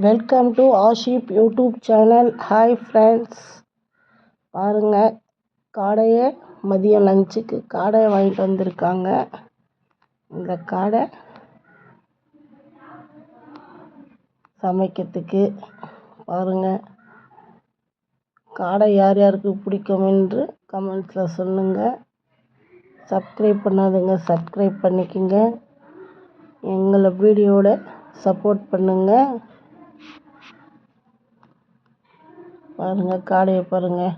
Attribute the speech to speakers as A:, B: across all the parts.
A: Welcome to Asif YouTube channel. Hi friends, பாருங்கள், காடையை மதியம் லஞ்சுக்கு காடையை வாங்கிட்டு வந்திருக்காங்க. இந்த காடை சமைக்கிறதுக்கு பாருங்கள். காடை யார் யாருக்கு பிடிக்கும் என்று கமெண்ட்ஸில் சொல்லுங்கள். சப்ஸ்கிரைப் பண்ணாதுங்க, சப்ஸ்கிரைப் பண்ணிக்கோங்க. எங்களை வீடியோவோட சப்போர்ட் பண்ணுங்கள். பாருங்கள், காடையை பாருங்கள்.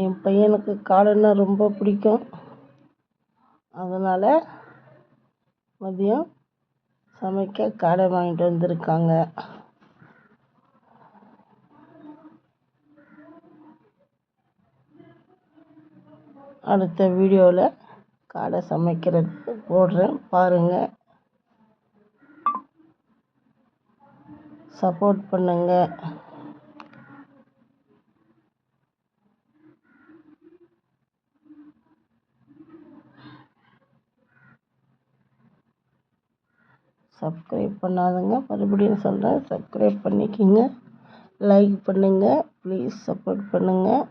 A: என் பையனுக்கு காடைன்னா ரொம்ப பிடிக்கும். அதனால் மதியம் சமைக்க காடை வாங்கிட்டு வந்திருக்காங்க. அடுத்த வீடியோவில் காடை சமைக்கிறது போடுறேன், பாருங்கள். சப்போர்ட் பண்ணுங்கள். சப்ஸ்கிரைப் பண்ணாதுங்க, மறுபடியும் சொல்கிறேன், சப்ஸ்கிரைப் பண்ணிக்கிங்க. லைக் பண்ணுங்கள், ப்ளீஸ் சப்போர்ட் பண்ணுங்கள்.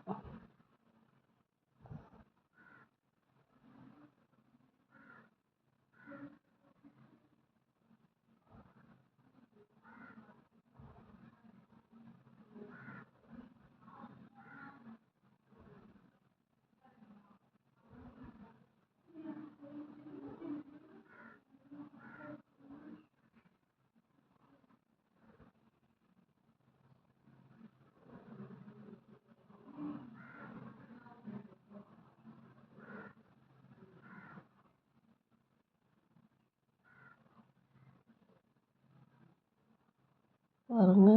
A: பாருங்க,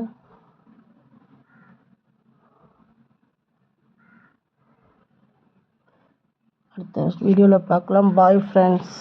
A: அடுத்த வீடியோவில் பார்க்கலாம். Bye friends.